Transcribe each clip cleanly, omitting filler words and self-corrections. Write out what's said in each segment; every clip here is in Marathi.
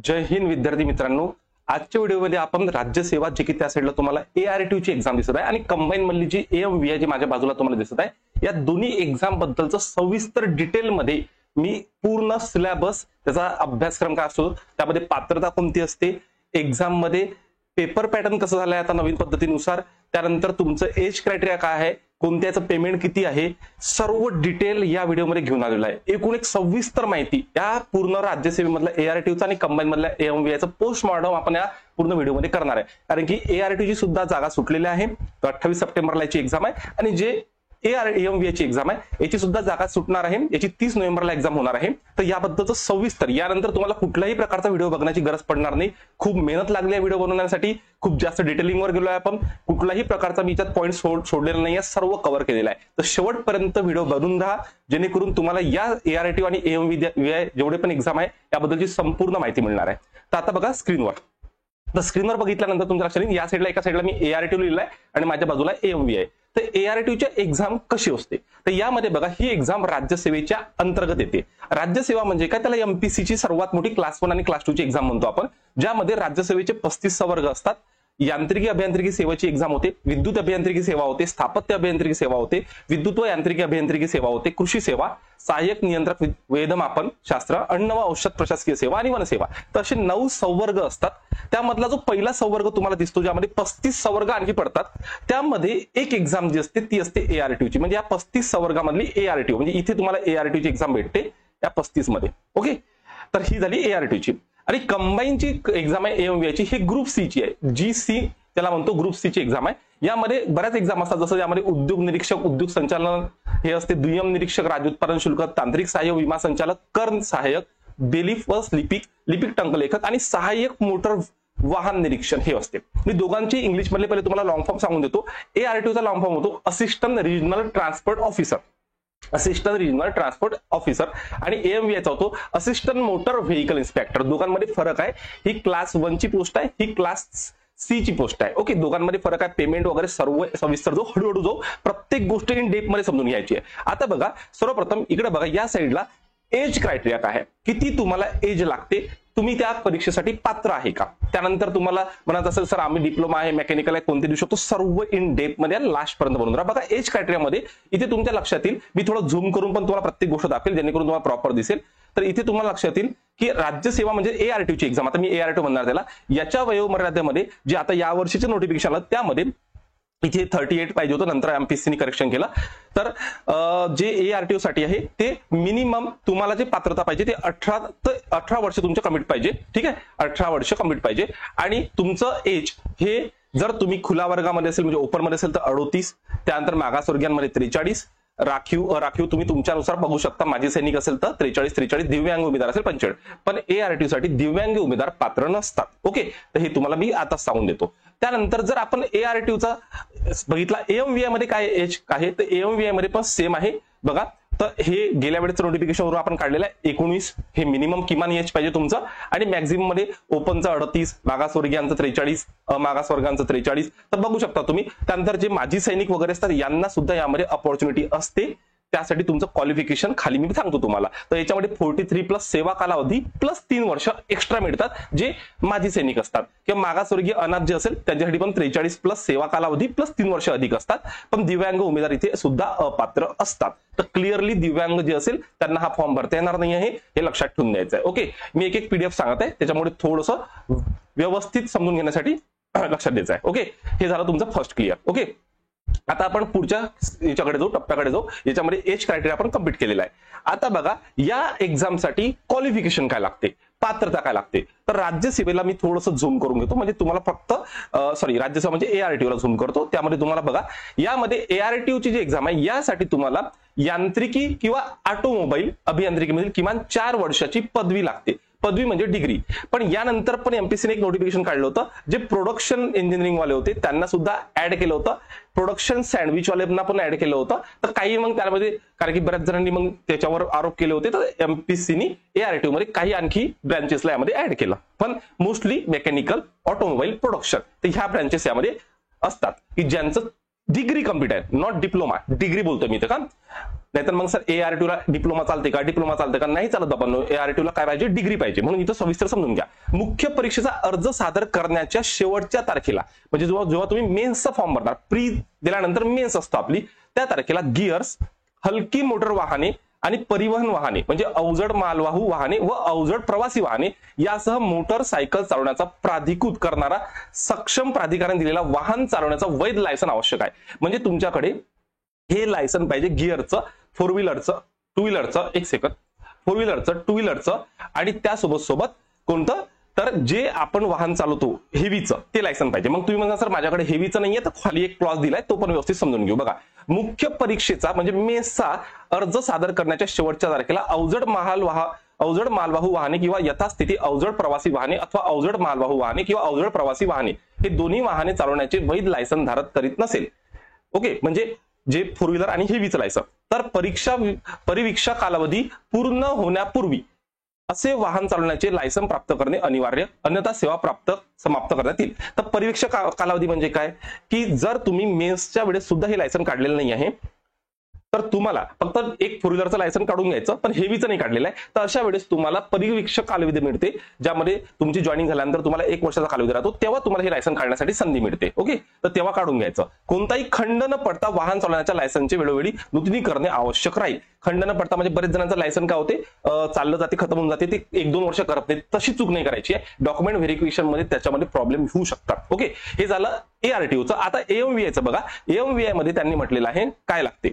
जय हिंद विद्यार्थी मित्रांनो, आजच्या व्हिडिओमध्ये आपण राज्यसेवा जे की त्या साईडला तुम्हाला ARTU ची एक्झाम दिसत आहे आणि कंबाईन मधली जी AMV जी माझ्या बाजूला तुम्हाला दिसत आहे, या दोन्ही एक्झाम बद्दलचं सविस्तर डिटेल मध्ये मी पूर्ण सिलेबस, त्याचा अभ्यासक्रम काय असतो, त्यामध्ये पात्रता कोणती असते, एक्झाम मध्ये पेपर पॅटर्न कसं झालंय आता नवीन पद्धतीनुसार, त्यानंतर तुमचं एज क्रायटेरिया काय आहे, कोणत्याचं पेमेंट किती आहे, सर्व डिटेल या व्हिडिओमध्ये घेऊन आलेलं आहे. एकूण एक सविस्तर माहिती या पूर्ण राज्यसेवेमधल्या ARTUचा आणि कंबाईन मधल्या AMVचं पोस्टमॉर्टम आपण या पूर्ण व्हिडिओमध्ये करणार आहे. कारण की ARTU ची सुद्धा जागा सुटलेली आहे. 28 सप्टेंबरला याची एक्झाम आहे आणि जे AMV ची एक्झाम आहे याची सुद्धा जागा सुटणार आहे. याची 30 नोव्हेंबरला एक्झाम होणार आहे. तर याबद्दलचं सविस्तर, यानंतर तुम्हाला कुठल्याही प्रकारचा व्हिडिओ बघण्याची गरज पडणार नाही. खूप मेहनत लागली आहे व्हिडिओ बनवण्यासाठी, खूप जास्त डिटेलिंगवर गेलोय आपण, कुठलाही प्रकारचा मी याच्यात पॉईंट सोडलेला नाही, सर्व कव्हर केलेला आहे. तर शेवटपर्यंत व्हिडिओ बघून राहा, जेणेकरून तुम्हाला या ARTU आणि AMV जेवढे पण एक्झाम आहे याबद्दलची संपूर्ण माहिती मिळणार आहे. तर आता बघा स्क्रीनवर, तर स्क्रीनवर बघितल्यानंतर तुमच्या लक्षात येईल, या साईडला एका साईडला मी ARTU लिहिलाय आणि माझ्या बाजूला AMV आहे. तर ARTUच्या एक्झाम कशी असते, तर यामध्ये बघा ही एक्झाम राज्यसेवेच्या अंतर्गत येते. राज्यसेवा म्हणजे काय, त्याला MPC ची सर्वात मोठी क्लास 1 आणि क्लास 2 ची एक्झाम म्हणतो आपण, ज्यामध्ये राज्यसेवेचे 35 संवर्ग असतात. यांत्रिकी अभियांत्रिकी सेवेची एक्झाम होते, विद्युत अभियांत्रिकी सेवा होते, स्थापत्य अभियांत्रिकी सेवा होते, विद्युत व यांत्रिकी अभियांत्रिकी सेवा होते, कृषी सेवा, सहाय्यक नियंत्रक वेदमापन शास्त्र, अन्न व औषध प्रशासकीय सेवा आणि वनसेवा. तर असे 9 संवर्ग असतात. त्यामधला जो पहिला संवर्ग तुम्हाला दिसतो, ज्यामध्ये 35 संवर्ग आणखी पडतात, त्यामध्ये एक एक्झाम जी असते ती असते ARTU ची. म्हणजे या 35 संवर्गामधली ARTU, म्हणजे इथे तुम्हाला ARTU ची एक्झाम भेटते या 35 मध्ये. ओके, तर ही झाली ARTU ची. आणि कंबाईनची एक्झाम आहे AMV ची, ही ग्रुप सी ची आहे. GC त्याला म्हणतो, ग्रुप सी ची एक्झाम आहे. यामध्ये बऱ्याच एक्झाम असतात, जसं यामध्ये उद्योग निरीक्षक, उद्योग संचालन हे असते, दुय्यम निरीक्षक, राज्योत्पादन शुल्क, तांत्रिक सहाय्य, विमा संचालक, कर सहाय्यक, बेलिफ व लिपिक टंकलेखक आणि सहाय्यक मोटर वाहन निरीक्षण हे असते. मी दोघांची इंग्लिश मधले पहिले तुम्हाला लॉंग फॉर्म सांगून देतो. ARTUचा लॉंग फॉर्म होतो assistant regional transport officer, assistant regional transport officer, आणि AMV याचा होतो असिस्टंट मोटर व्हेइकल इन्स्पेक्टर. दोघांमध्ये फरक आहे, ही क्लास 1 ची पोस्ट आहे, ही क्लास सी ची पोस्ट आहे. ओके, दोघांमध्ये फरक आहे, पेमेंट वगैरे सर्व सविस्तर जो हळूहळू जो प्रत्येक गोष्ट इन डेप्थ मध्ये समजून घ्यायची आहे. आता बघा, सर्वप्रथम इकडे बघा, या साईडला एज क्रायटेरिया काय आहे, किती तुम्हाला एज लागते, तुम्ही त्या परीक्षेसाठी पात्र आहे का. त्यानंतर तुम्हाला म्हणत असेल सर आम्ही डिप्लोमा आहे, मेकॅनिकल आहे, कोणते देऊ शकतो, सर्व इन डेप्थ मध्ये लास्ट पर्यंत बनवून राहा. बघा एज क्रायटेरिया मध्ये इथे तुमच्या लक्षात येईल, मी थोडं झूम करून पण तुम्हाला प्रत्येक गोष्ट दाखवेल जेणेकरून तुम्हाला प्रॉपर दिसेल. तर इथे तुम्हाला लक्षात येईल की राज्यसेवा म्हणजे ARTU ची एक्झाम, आता मी ARTU म्हणणार त्याला, याच्या वयोमर्यादेमध्ये जे आता या वर्षीचे नोटिफिकेशन आलं त्यामध्ये इथे 38 पाहिजे होतं, नंतर MPSC ने करेक्शन केलं. तर जे ARTU साठी आहे ते मिनिमम तुम्हाला जे पात्रता पाहिजे ते 18 वर्ष तुमचं कमिट पाहिजे. ठीक आहे, 18 वर्ष कमिट पाहिजे. आणि तुमचं एज हे जर तुम्ही खुला वर्गामध्ये असेल म्हणजे ओपन मध्ये असेल तर 38, त्यानंतर मागासवर्गीयांमध्ये 43, राखीव तुम्ही तुमच्यानुसार बघू शकता, माजी सैनिक असेल तर 43, दिव्यांग उमेदवार असेल 45. पण ARTU साठी दिव्यांग उमेदवार पात्र नसतात. ओके, तर हे तुम्हाला मी आता सांगून देतो. त्यानंतर जर आपण ARTUचा बघितला, AMV मध्ये काय एज आहे, तर AMV मध्ये पण सेम आहे बघा. तर हे गेल्या वेळेचं नोटिफिकेशन वरून आपण काढलेलं आहे 19, हे मिनिमम किमान एज पाहिजे तुमचं. आणि मॅक्झिमम मध्ये ओपनचं 38, मागासवर्गीयांचं 43, अमागासवर्गांचं 43. तर बघू शकता तुम्ही. त्यानंतर जे माजी सैनिक वगैरे असतात यांना सुद्धा यामध्ये अपॉर्च्युनिटी असते, त्यासाठी तुमचं क्वालिफिकेशन खाली मी सांगतो तुम्हाला. तर याच्यामध्ये 43 प्लस सेवा कालावधी प्लस 3 वर्ष एक्स्ट्रा मिळतात जे माजी सैनिक असतात, किंवा मागासवर्गीय अनाथ जे असेल त्यांच्यासाठी पण 43 प्लस सेवा कालावधी प्लस 3 वर्ष अधिक असतात. पण दिव्यांग उमेदवार इथे सुद्धा अपात्र असतात. तर क्लिअरली दिव्यांग जे असेल त्यांना हा फॉर्म भरता येणार नाही आहे, हे लक्षात ठेवून द्यायचं आहे. ओके, मी एक PDF सांगत आहे, त्याच्यामुळे थोडंसं व्यवस्थित समजून घेण्यासाठी लक्षात द्यायचं आहे. ओके, हे झालं तुमचं फर्स्ट क्लिअर. ओके, आता आपण पुढच्या याच्याकडे जाऊ, टप्प्याकडे जाऊ. याच्यामध्ये एज क्रायटेरिया आपण कंप्लीट केलेला आहे. आता बघा, या एक्झामसाठी क्वालिफिकेशन काय लागते, पात्रता काय लागते. तर राज्यसेवेला मी थोडंसं झूम करून घेतो, म्हणजे तुम्हाला फक्त राज्यसेवा म्हणजे ARTU ला झूम करतो. त्यामध्ये तुम्हाला बघा, यामध्ये ARTU ची जी एक्झाम आहे यासाठी तुम्हाला यांत्रिकी किंवा ऑटोमोबाईल अभियांत्रिकीमधील किमान 4 वर्षाची पदवी लागते. पदवी म्हणजे डिग्री. पण यानंतर पण MPSC ने एक नोटिफिकेशन काढलं होतं, जे प्रोडक्शन इंजिनिअरिंग वाले होते त्यांना सुद्धा ऍड केलं होतं, प्रोडक्शन सँडविच वाल्यांना पण ऍड केलं होतं. तर काही मग त्यामध्ये, कारण की बऱ्याच जणांनी मग त्याच्यावर आरोप केले होते, तर MPSC ने ARTU मध्ये काही आणखी ब्रँचेसला यामध्ये ऍड केलं. पण मोस्टली मेकॅनिकल, ऑटोमोबाईल, प्रोडक्शन, तर ह्या ब्रँचेस यामध्ये असतात की ज्यांचं डिग्री कम्प्लीट आहे, नॉट डिप्लोमा, डिग्री बोलतो मी इथं. का नाहीतर मग सर ARTU ला डिप्लोमा चालते का, डिप्लोमा चालते का, नाही चालत बाबा. ARTU ला काय पाहिजे, डिग्री पाहिजे. म्हणून इथं सविस्तर समजून घ्या. मुख्य परीक्षेचा अर्ज सादर करण्याच्या शेवटच्या तारखेला, म्हणजे जेव्हा तुम्ही मेन्सचा फॉर्म भरणार, प्री दिल्यानंतर मेन्स असतो आपली, त्या तारखेला गिअर्स, हलकी मोटर वाहने आणि परिवहन वाहने म्हणजे अवजड मालवाहू वाहने व अवजड प्रवासी वाहने यासह मोटरसायकल चालवण्याचा प्राधिकृत करणारा सक्षम प्राधिकरण दिलेला वाहन चालवण्याचा वैध लायसन आवश्यक आहे. म्हणजे तुमच्याकडे हे लायसन पाहिजे गिअरचं, फोर व्हीलरचं, टू व्हीलरचं, एक सेकंड, फोर व्हीलरचं, टू व्हीलरचं आणि त्यासोबत कोणतं, तर जे आपण वाहन चालवतो हेवीचं ते लायसन पाहिजे. मग तुम्ही म्हणा सर माझ्याकडे हेवीचं नाहीये, तर खाली एक क्लॉज दिलाय, तो पण व्यवस्थित समजून घेऊ. बघा, मुख्य परीक्षेचा म्हणजे मेन्सचा अर्ज सादर करण्याच्या शेवटच्या तारखेला अवजड मालवाहू वाहने किंवा यथास्थिती अवजड प्रवासी वाहने अथवा अवजड मालवाहू वाहने किंवा अवजड प्रवासी वाहने हे दोन्ही वाहने चालवण्याचे वैध लायसन धारक करीत नसेल. ओके, म्हणजे जे फोर व्हीलर आणि हेवीचं लायसन, तर परिवीक्षा कालावधी पूर्ण होण्यापूर्वी असे वाहन चालवण्याचे लायसन प्राप्त करणे अनिवार्य, अन्यथा सेवा समाप्त करण्यात येईल. तर परिवीक्षा कालावधी म्हणजे काय, की जर तुम्ही मेन्सच्या वेळेस सुद्धा हे लायसन काढलेलं नाही आहे, तर तुम्हाला फक्त एक फोर व्हीलरचं लायसन काढून घ्यायचं, पण हेवीचं नाही काढलेलं आहे, तर अशा वेळेस तुम्हाला परिवीक्षक कालावधी मिळते, ज्यामध्ये तुमची जॉईनिंग झाल्यानंतर तुम्हाला 1 वर्षाचा कालावधी राहतो, तेव्हा तुम्हाला हे लायसन काढण्यासाठी संधी मिळते. ओके, तर तेव्हा काढून घ्यायचं. कोणताही खंड न पडता वाहन चालवण्याच्या लायसनचे वेळोवेळी नूतनी करणे आवश्यक राहील. खंड न पडता म्हणजे बरेच जणांचं लायसन काय होते, चाललं जाते, खतम होऊन जाते, ते 1-2 वर्ष करत नाही. तशी चूक नाही करायची आहे. डॉक्युमेंट व्हेरिफिकेशन मध्ये त्याच्यामध्ये प्रॉब्लेम होऊ शकतात. ओके, हे झालं ARTUचं. आता AMVIचं बघा, AMVI मध्ये त्यांनी म्हटलेलं आहे काय लागते,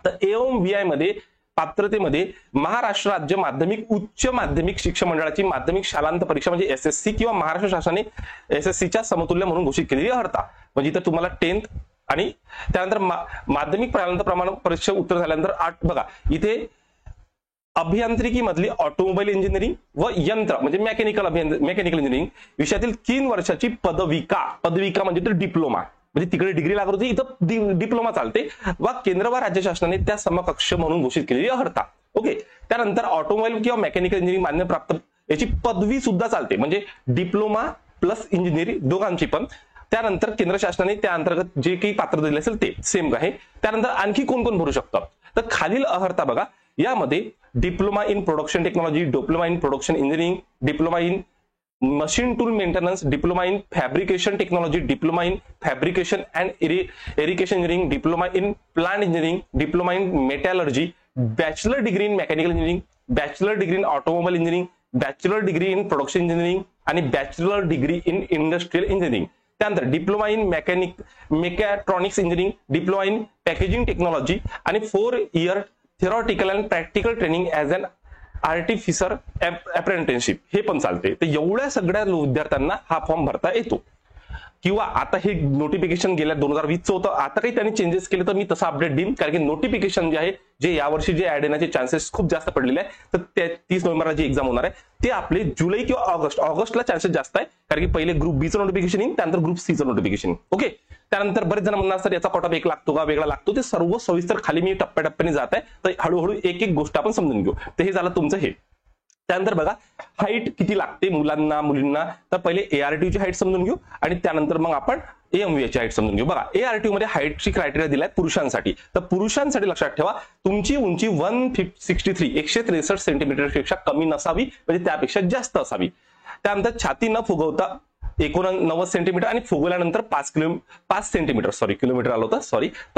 तर AMVI मध्ये पात्रतेमध्ये महाराष्ट्र राज्य माध्यमिक उच्च माध्यमिक शिक्षण मंडळाची माध्यमिक शालांत परीक्षा म्हणजे SSC किंवा महाराष्ट्र शासनाने SSCच्या समतुल्य म्हणून घोषित केलेली अर्हता, म्हणजे इथं तुम्हाला 10th आणि त्यानंतर माध्यमिक प्रारंभ प्रमाण परीक्षा उत्तर झाल्यानंतर 8 बघा इथे अभियांत्रिकी मधली ऑटोमोबाईल इंजिनिअरिंग व यंत्र म्हणजे मेकॅनिकल इंजिनिअरिंग विषयातील 3 वर्षाची पदविका म्हणजे तो डिप्लोमा, म्हणजे तिकडे डिग्री लागत होती, इथं डिप्लोमा चालते, व केंद्र व राज्य शासनाने त्या समकक्ष म्हणून घोषित केलेली अर्हता. ओके, त्यानंतर ऑटोमोबाईल किंवा मेकॅनिकल इंजिनिअरिंग मान्य प्राप्त याची पदवी सुद्धा चालते, म्हणजे डिप्लोमा प्लस इंजिनिअरिंग दोघांची पण. त्यानंतर केंद्र शासनाने त्या अंतर्गत जे काही पात्र दिले असेल ते सेम आहे. त्यानंतर आणखी कोण कोण भरू शकतं, तर खालील अर्हता बघा, यामध्ये diploma in production technology, diploma in production engineering, diploma in machine tool maintenance, diploma in fabrication technology, diploma in fabrication and irrigation engineering, diploma in plant engineering, diploma in metallurgy, bachelor degree in mechanical engineering, bachelor degree in automobile engineering, bachelor degree in production engineering आणि bachelor degree in industrial engineering. त्यानंतर diploma in mechatronics engineering, diploma in packaging technology आणि 4 year theoretical and practical training as an artificer apprenticeship हे पण चालते. तर एवढ्या सगळ्या विद्यार्थ्यांना हा फॉर्म भरता येतो. किंवा आता हे नोटिफिकेशन गेल्या 2020चं होतं, आता काही त्यांनी चेंजेस केले तर मी तसा अपडेट देईन, कारण की नोटिफिकेशन जे आहे जे यावर्षी जे ऍड येण्याचे चान्सेस खूप जास्त पडलेले आहे, तर त्या 30 नोव्हेंबरला जी एक्झाम होणार आहे ते आपले जुलै किंवा ऑगस्टला चान्सेस जास्त आहे, कारण की पहिले ग्रुप बीचं नोटिफिकेशन येईल, त्यानंतर ग्रुप सीचं नोटिफिकेशन. ओके, त्यानंतर बरेच जण म्हणणार सर याचा कॉट ऑफ 1 लागतो का, वेगळा लागतो, ते सर्व सविस्तर खाली मी टप्प्याटप्प्याने जात आहे, तर हळूहळू एक एक गोष्ट आपण समजून घेऊ. तर हे झालं तुमचं हे. त्यानंतर बघा हाईट किती लागते मुलांना मुलींना, तर पहिले ARTUची हाईट समजून घेऊ आणि त्यानंतर मग आपण AMVIची हाईट समजून घेऊ. बघा ARTU मध्ये हाईटची क्रायटेरिया दिलाय पुरुषांसाठी, तर पुरुषांसाठी लक्षात ठेवा तुमची उंची 163 सेंटीमीटर पेक्षा कमी नसावी, म्हणजे त्यापेक्षा जास्त असावी. त्यानंतर छाती न फुगवता 89 सेंटीमीटर आणि फुगवल्यानंतर 5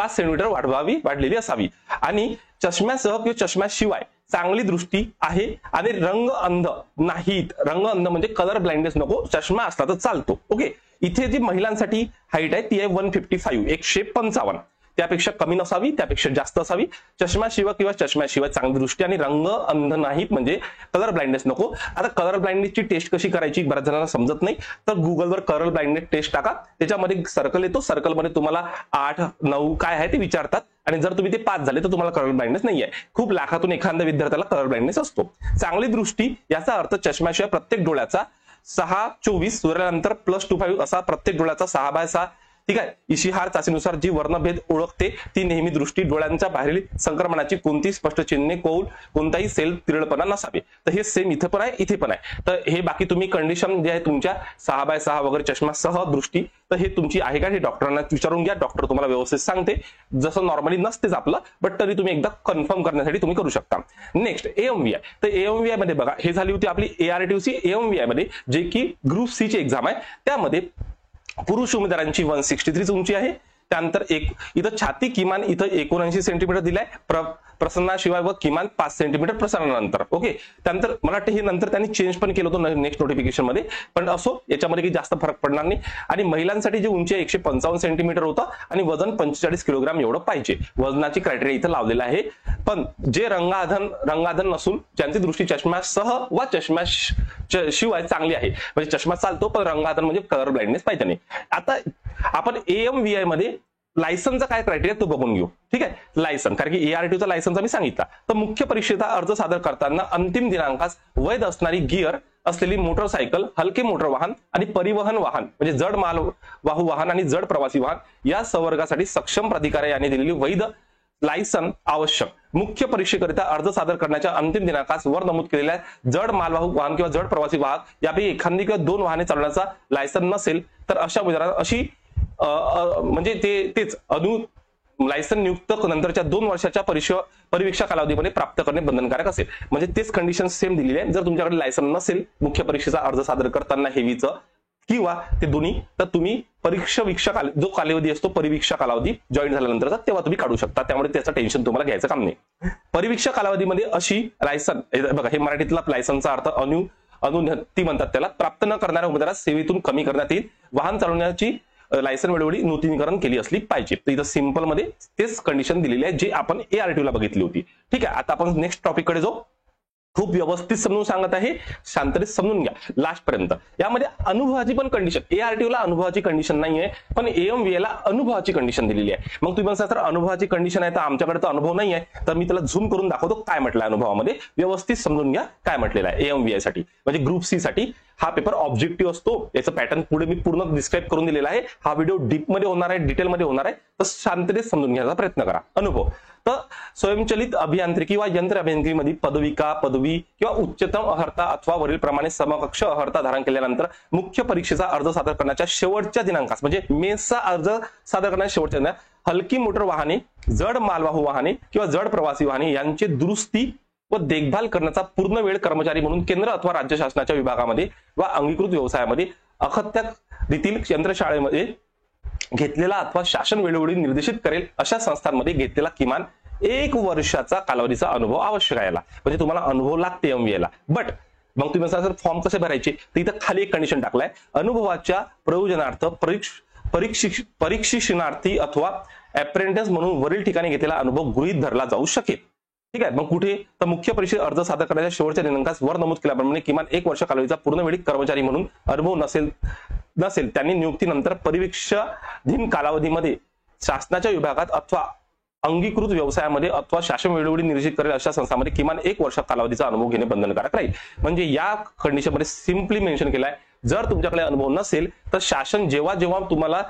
सेंटीमीटर वाढलेली असावी आणि चष्म्यासह किंवा चष्म्याशिवाय चांगली दृष्टी आहे आणि रंग अंध नाहीत. रंग अंध म्हणजे कलर ब्लाइंडनेस नको, चष्मा असला तर चालतो. ओके, इथे जी महिलांसाठी हाईट आहे ती आहे 155 त्यापेक्षा कमी नसावी, त्यापेक्षा जास्त असावी. चष्म्याशिवाय किंवा चष्म्याशिवाय चांगली दृष्टी आणि रंग अंध नाहीत म्हणजे कलर ब्लाइंडनेस नको. आता कलर ब्लाइंडनेसची टेस्ट कशी करायची बऱ्याच जणांना समजत नाही, तर गुगलवर कलर ब्लाइंडनेस टेस्ट टाका, त्याच्यामध्ये सर्कल येतो, सर्कलमध्ये तुम्हाला 8, 9 काय आहे ते विचारतात आणि जर तुम्ही ते पास झाले तर तुम्हाला कलर ब्लाइंडनेस नाहीये. खूप लाखातून एखाद्या विद्यार्थ्याला कलर ब्लाइंडनेस असतो. चांगली दृष्टी याचा अर्थ चष्म्याशिवाय प्रत्येक डोळ्याचा 6/24 सूर्यानंतर +2.5 असा प्रत्येक डोळ्याचा 6/6 ठीक आहे. इशिहार चाचणीनुसार जी वर्णभेद ओळखते ती नेहमी दृष्टी, डोळ्यांच्या बाहेरील संक्रमणाची कोणती स्पष्ट चिन्हे, कौल, कोणताही सेल तिरळपणा नसावे. तर हे सेम इथे पण आहे, इथे पण आहे. तर हे बाकी तुम्ही कंडिशन जे आहे तुमच्या 6x6 वगैरे चष्मासह दृष्टी, तर हे तुमची आहे का हे डॉक्टरांना विचारून घ्या. डॉक्टर तुम्हाला व्यवस्थित सांगते. जसं नॉर्मली नसतेच आपलं, बट तरी तुम्ही एकदा कन्फर्म करण्यासाठी तुम्ही करू शकता. Next AMVI. तर AMVI मध्ये बघा, हे झाली होती आपली ARTUC. AMVI मध्ये जे की ग्रुप सी ची एक्झाम आहे, त्यामध्ये पुरुष उमेदवारांची 163 उंची आहे. त्यानंतर इथं छाती किमान इथं 79 सेंटीमीटर दिलाय प्रसन्नाशिवाय व किमान 5 सेंटीमीटर प्रसारणानंतर. ओके. त्यानंतर मला वाटतं हे नंतर त्यांनी चेंज पण केलं होतं नेक्स्ट नोटिफिकेशन मध्ये, पण असो याच्यामध्ये काही जास्त फरक पडणार नाही. आणि महिलांसाठी जी उंची आहे 155 सेंटीमीटर होतं आणि वजन 45 किलोग्राम एवढं पाहिजे. वजनाची क्रायटेरिया इथं लावलेला आहे. पण जे रंगाधन नसून ज्यांची दृष्टी चष्म्यासह व चष्म्या शिवाय चांगली आहे, म्हणजे चष्मा चालतो पण रंगाधन म्हणजे कलर ब्लाइंडनेस पाहिजे नाही. आता आपण AMVI मध्ये लायसनचा काय क्रायटेरिया तो बघून घेऊ. ठीक आहे. लायसन, कारण की ARTUचा लायसनचा मी सांगितला. तर मुख्य परीक्षेचा अर्ज सादर करताना अंतिम दिनांकास वैध असणारी गिअर असलेली मोटरसायकल, हलके मोटर वाहन आणि परिवहन वाहन म्हणजे जड मालवाहू वाहन आणि जड प्रवासी वाहन या संवर्गासाठी सक्षम प्राधिकारी यांनी दिलेली वैध लायसन आवश्यक. मुख्य परीक्षेकरिता अर्ज सादर करण्याच्या अंतिम दिनांकास वर नमूद केलेल्या जड मालवाहू वाहन किंवा जड प्रवासी वाहक यापैकी एखादी किंवा 2 वाहने चालवण्याचा लायसन नसेल तर अशा उमेदवारांना अशी म्हणजे तेच लायसन नियुक्त नंतरच्या 2 वर्षाच्या परीक्षा कालावधीमध्ये प्राप्त करणे बंधनकारक असेल. म्हणजे तेच कंडिशन सेम दिलेली आहे. जर तुमच्याकडे लायसन नसेल मुख्य परीक्षेचा अर्ज सादर करताना हेवीचं किंवा ते दोन्ही, तर तुम्ही जो कालावधी असतो परिवीक्षा कालावधी जॉईन झाल्यानंतरचा, तेव्हा तुम्ही काढू शकता. त्यामुळे त्याचं टेन्शन तुम्हाला घ्यायचं काम नाही. परिवीक्षा कालावधीमध्ये अशी लायसन, बघा हे मराठीतला लायसनचा अर्थ अनुज्ञप्ती म्हणतात त्याला, प्राप्त न करणाऱ्या उमेदवारास सेवेतून कमी करण्यात येईल. वाहन चालवण्याची लायसन वेळोवेळी नूतनीकरण केली असली पाहिजे. तर इथं सिंपल मध्ये तेच कंडिशन दिलेली आहे जे आपण ARTU ला बघितली होती. ठीक आहे. आता आपण नेक्स्ट टॉपिक कडे जाऊ. खूप व्यवस्थित समजून सांगत आहे, शांततेत समजून घ्या लास्ट पर्यंत. यामध्ये अनुभवाची पण कंडिशन, ARTU ला अनुभवाची कंडिशन नाहीये, पण AMVI ला अनुभवाची कंडिशन दिलेली आहे. मग तुम्ही म्हणता सर अनुभवाची कंडिशन आहे तर आमच्याकडे तर अनुभव नाही आहे, तर मी त्याला झूम करून दाखवतो काय म्हटलं अनुभवामध्ये. व्यवस्थित समजून घ्या काय म्हटलेलं आहे. AMVI साठी म्हणजे ग्रुप सी साठी हा पेपर ऑब्जेक्टिव्ह असतो. याचं पॅटर्न पुढे मी पूर्ण डिस्क्राईब करून दिलेला आहे. हा व्हिडिओ डीप मध्ये होणार आहे, डिटेलमध्ये होणार आहे, तर शांततेत समजून घ्यायचा प्रयत्न करा. अनुभव. तर स्वयंचलित अभियांत्रिकी वा यंत्र अभियांत्रिकीमध्ये पदवी किंवा उच्चतम अर्हता अथवा वरील प्रमाणे समकक्ष अर्हता धारण केल्यानंतर मुख्य परीक्षेचा अर्ज सादर करण्याच्या शेवटच्या दिनांकास म्हणजे मेन्सचा अर्ज सादर करण्याच्या शेवटच्या दिनांकास हलकी मोटर वाहने, जड मालवाहू वाहने किंवा जड प्रवासी वाहने यांची दुरुस्ती व देखभाल करण्याचा पूर्ण वेळ कर्मचारी म्हणून केंद्र अथवा राज्य शासनाच्या विभागामध्ये वा अंगीकृत व्यवसायामध्ये अखत्यारीतील यंत्रशाळेमध्ये घेतलेला अथवा शासन वेळोवेळी निर्देशित करेल अशा संस्थांमध्ये घेतलेला किमान 1 वर्षाचा कालावधीचा अनुभव आवश्यक आहे. म्हणजे तुम्हाला अनुभव लागते AMVI ला. बट मग तुम्ही सर फॉर्म कसे भरायचे, तर इथं खाली एक कंडिशन टाकलाय, अनुभवाच्या प्रयोजनार्थ परीक्षणार्थी अथवा अप्रेंटिस म्हणून वरील ठिकाणी घेतलेला अनुभव गृहीत धरला जाऊ शकेल. ठीक आहे. मग कुठे, तर मुख्य परीक्षेत अर्ज सादर करण्याच्या शेवटच्या दिनांकास वर नमूद केल्याप्रमाणे किमान 1 वर्ष कालावधीचा पूर्णवेळी कर्मचारी म्हणून अनुभव नसेल त्यांनी नियुक्तीनंतर परीक्षाधीन कालावधीमध्ये शासनाच्या विभागात अथवा अंगीकृत व्यवसायामध्ये अथवा शासन वेळोवेळी निर्देशित करेल अशा संस्थांमध्ये किमान 1 वर्ष कालावधीचा अनुभव घेणे बंधनकारक राहील. म्हणजे या कंडिशनमध्ये सिम्पली मेन्शन केलाय, जर तुमच्याकडे अनुभव नसेल तर शासन जेव्हा तुम्हाला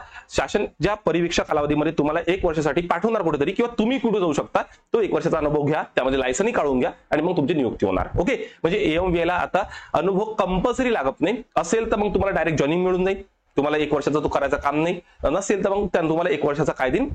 ज्या परीक्षा कालावधीमध्ये तुम्हाला 1 वर्षासाठी पाठवणार कुठेतरी किंवा तुम्ही कुठे जाऊ शकता, तो 1 वर्षाचा अनुभव घ्या, त्यामध्ये लायसनही काढून घ्या आणि मग तुमची नियुक्ती होणार. ओके. म्हणजे AMVI ला आता अनुभव कंपल्सरी लागत नाही. असेल तर मग तुम्हाला डायरेक्ट जॉईनिंग मिळून जाईल, तुम्हाला 1 वर्षाचा तो करायचं काम नाही. नसेल तर मग तुम्हाला 1 वर्षाचा काय देईन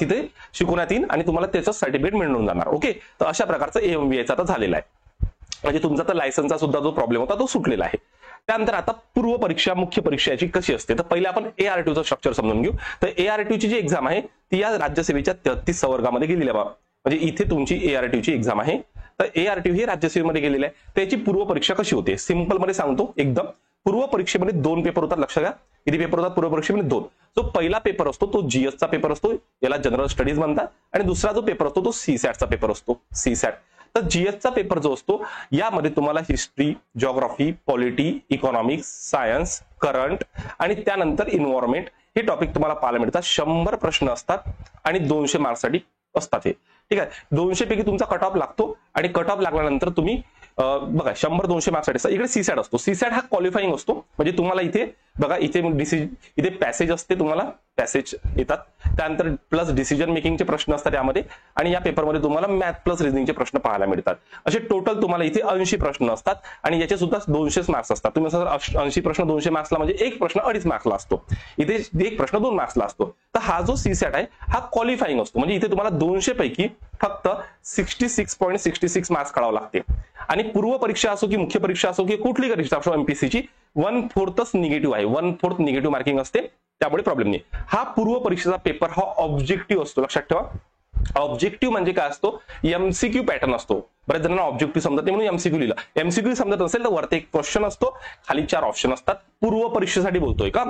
तिथे शिकवण्यात येईल आणि तुम्हाला त्याचं सर्टिफिकेट मिळून जाणार. ओके. तर अशा प्रकारचं AMVI चा आता झालेला आहे. म्हणजे तुमचा तर लायसनचा सुद्धा जो प्रॉब्लेम होता तो सुटलेला आहे. त्यानंतर आता पूर्व परीक्षा मुख्य परीक्षा याची कशी असते, तर पहिले आपण ARTUचं स्ट्रक्चर समजून घेऊ. तर ARTUची जी एक्झाम आहे ती या राज्यसेवेच्या 33 संवर्गामध्ये गेलेली आहे. म्हणजे इथे तुमची ARTUची एक्झाम आहे. तर ARTU ही राज्यसेवेमध्ये गेलेली आहे. त्याची पूर्व परीक्षा कशी होते सिंपल मध्ये सांगतो एकदम. पूर्व परीक्षेमध्ये 2 पेपर होतात, लक्ष घ्या. किती पेपर होतात पूर्व परीक्षेमध्ये? 2. जो पहिला पेपर असतो तो GS चा पेपर असतो, याला जनरल स्टडीज म्हणतात. आणि दुसरा जो पेपर असतो तो CSAT चा पेपर असतो, CSAT. तर GS चा पेपर जो असतो यामध्ये तुम्हाला history, geography, polity, economics, science, current आणि त्यानंतर इन्व्हायरमेंट हे टॉपिक तुम्हाला पाहायला मिळतात. 100 प्रश्न असतात आणि 200 मार्क्ससाठी असतात हे. ठीक आहे. 200 पैकी तुमचा कट ऑफ लागतो आणि कट ऑफ लागल्यानंतर तुम्ही बघा 100-200 मार्क्ससाठी इकडे सीसॅट असतो. सीसॅट हा क्वालिफाईंग असतो, म्हणजे तुम्हाला इथे बघा इथे इथे पॅसेज असते, तुम्हाला पॅसेज येतात, त्यानंतर प्लस डिसिजन मेकिंगचे प्रश्न असतात यामध्ये, आणि या पेपरमध्ये तुम्हाला मॅथ प्लस रिझनिंगचे प्रश्न पाहायला मिळतात. असे टोटल तुम्हाला इथे 80 प्रश्न असतात आणि याचे सुद्धा 200 मार्क्स असतात. तुम्ही असं 80 प्रश्न 200 मार्क्सला म्हणजे एक प्रश्न 2.5 मार्क्सला असतो, इथे एक प्रश्न 2 मार्क्सला असतो. तर हा जो सीसॅट आहे हा क्वालिफाईंग असतो, म्हणजे इथे तुम्हाला 200 पैकी फक्त 66.66 मार्क्स काढावे लागते. आणि पूर्व परीक्षा असो की मुख्य परीक्षा असो की कुठली परीक्षा असो एमपीसीची 1/4 निगेटिव्ह आहे, 1/4 निगेटिव्ह मार्किंग असते, त्यामुळे प्रॉब्लेम नाही. हा पूर्व परीक्षेचा पेपर हा ऑब्जेक्टिव्ह असतो, लक्षात ठेवा. ऑब्जेक्टिव्ह म्हणजे काय असतो, एमसीक्यू पॅटर्न असतो. बऱ्याच जणांना ऑब्जेक्टिव्ह समजत नाही म्हणून एमसीक्यू लिहिला. एमसीक्यू समजत नसेल तर वरती एक क्वेश्चन असतो, खाली 4 ऑप्शन असतात. पूर्व परीक्षेसाठी बोलतोय का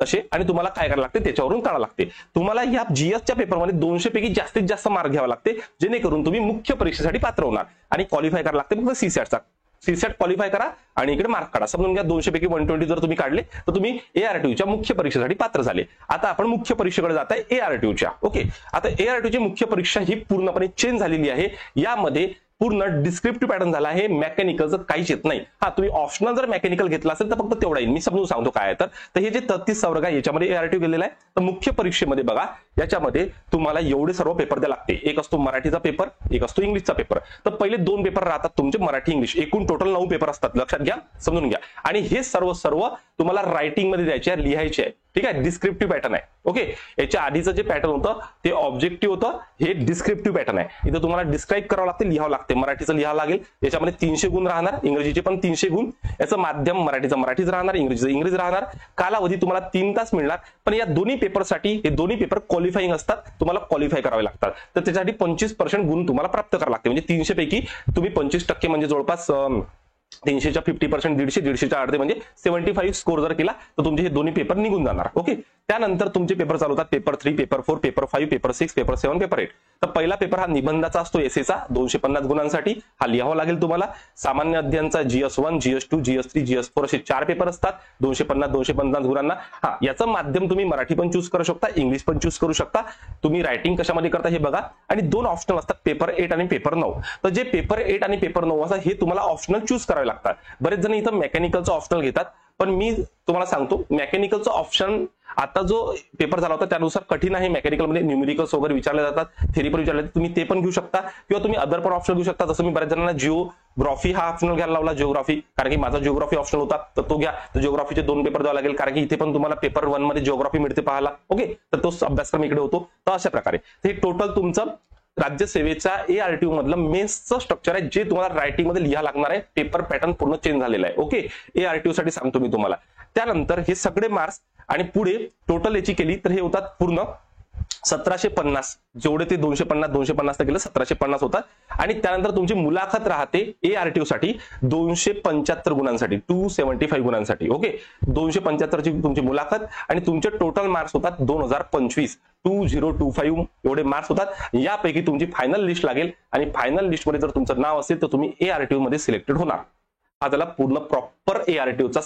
तसे, आणि तुम्हाला काय करायला लागते त्याच्यावरून काढायला लागते. तुम्हाला या जीएसच्या पेपरमध्ये 200 पैकी जास्तीत जास्त मार्क घ्यावा लागते, जेणेकरून तुम्ही मुख्य परीक्षेसाठी पात्र होणार. आणि क्वालिफाय करायला लागते फक्त सीसॅटचा. सीसॅट क्वालिफाय करा आणि इकडे मार्क काढा. समजून घ्या 200 पैकी 120 जर तुम्ही काढले तर तुम्ही एआरटीयूच्या मुख्य परीक्षेसाठी पात्र झाले. आता आपण मुख्य परीक्षेकडे जात आहे एआरटीयूच्या. ओके, आता एआरटीयूची मुख्य परीक्षा ही पूर्णपणे चेंज झालेली आहे. यामध्ये पूर्ण डिस्क्रिप्टिव्ह पॅटर्न झाला आहे, मेकॅनिकलचं काहीच येत नाही. हा, तुम्ही ऑप्शनल जर मेकॅनिकल घेतला असेल तर फक्त तेवढा येईल. मी समजून सांगतो काय आहे. तर हे जे 33 वर्ग आहे याच्यामध्ये एआरटीयू गेलेला आहे. तर मुख्य परीक्षेमध्ये बघा याच्यामध्ये तुम्हाला एवढे सर्व पेपर द्यावे लागते. एक असतो मराठीचा पेपर, एक असतो इंग्लिशचा पेपर. तर पहिले 2 पेपर राहतात तुमचे मराठी इंग्लिश, एकूण टोटल 9 पेपर असतात, लक्षात घ्या, समजून घ्या. आणि हे सर्व तुम्हाला रायटिंग मध्ये द्यायचे आहे, लिहायचे आहे. ठीक आहे, डिस्क्रिप्टिव्ह पॅटर्न आहे. ओके, याच्या आधीचं जे पॅटर्न होतं ते ऑब्जेक्टिव्ह होतं, हे डिस्क्रिप्टिव्ह पॅटर्न आहे. इथं तुम्हाला डिस्क्राईब करावं लागते, लिहावं लागते. मराठीचं लिहावं लागेल, याच्यामध्ये 300 गुण राहणार, इंग्रजीचे पण 300 गुण. याचं माध्यम मराठीचं मराठीच राहणार, इंग्रजीचं इंग्रजी राहणार. कालावधी तुम्हाला 3 तास मिळणार. पण या दोन्ही पेपरसाठी हे दोन्ही पेपर क्वालिफाईंग असतात, तुम्हाला क्वालिफाय करावे लागतात. तर त्याच्यासाठी 25% गुण तुम्हाला प्राप्त करावे लागते. म्हणजे 300 पैकी तुम्ही 25% म्हणजे जवळपास 300च्या 50%, 150च्या अर्धे म्हणजे 75 स्कोर जर केला तर तुमचे हे दोन्ही पेपर निघून जाणार. ओके, त्यानंतर तुमचे पेपर चालू होतात, paper 3, paper 4, paper 5, paper 6, paper 7, paper 8. तर पहिला पेपर हा निबंधाचा असतो, एसेचा 250 गुणांसाठी. हा लिहावा लागेल तुम्हाला. सामान्य अध्ययनचा GS1, GS2, GS3, GS4 असे 4 पेपर असतात 250 गुणांना. हा, याचं माध्यम तुम्ही मराठी पण चूज करू शकता, इंग्लिश पण चूज करू शकता. तुम्ही रायटिंग कशामध्ये करता हे बघा. आणि 2 ऑप्शनल असतात, पेपर 8 आणि पेपर 9. तर जे पेपर 8 आणि पेपर 9 असतात हे तुम्हाला ऑप्शनल चूज करावे लागतात. बरेच जण इथं मेकॅनिकलचं ऑप्शनल घेतात, पण मी तुम्हाला सांगतो मेकॅनिकलचं ऑप्शन आता जो पेपर झाला होता त्यानुसार कठीण आहे. मेकॅनिकलमध्ये न्यूमेरिकल्स वगैरे विचारले जातात, थेरी पण विचारले जातात. तुम्ही ते पण घेऊ शकता किंवा तुम्ही अदर पण ऑप्शन घेऊ शकता. जसं मी बऱ्याच जणांना जिओग्राफी हा ऑप्शनल घ्यायला लावला, जिओग्राफी, कारण की माझा जिओग्राफी ऑप्शनल होता तर तो घ्या. तर जिओग्राफीचे 2 पेपर द्यावे लागेल, कारण की इथे पण तुम्हाला पेपर 1 मध्ये जिओग्राफी मिळते पाहायला. ओके, तर तो अभ्यासक्रम इकडे होतो. तर अशा प्रकारे हे टोटल तुमचं राज्यसेवेचा एआरटीयू मधलं मेन्सचं स्ट्रक्चर आहे, जे तुम्हाला रायटिंग मध्ये लिहा लागणार आहे. पेपर पॅटर्न पूर्ण चेंज झालेला आहे. ओके, एआरटीयू साठी सांगतो मी तुम्हाला. त्यानंतर हे सगळे मार्क्स आणि पुढे टोटल याची केली तर हे होतात पूर्ण 1750. जेवढे ते 250 केलं 1750 होतात. आणि त्यानंतर तुमची मुलाखत राहते एआरटीयू साठी 275 गुणांसाठी, 275 गुणांसाठी. ओके, 275 ची तुमची मुलाखत आणि तुमचे टोटल मार्क्स होतात 2025, 2025 एवढे मार्क्स होतात. यापैकी तुमची फायनल लिस्ट लागेल आणि फायनल लिस्ट मध्ये जर तुमचं नाव असेल तर तुम्ही एआरटीयू मध्ये सिलेक्टेड होणार. हा झाला पूर्ण प्रॉपर एआरटीयूचा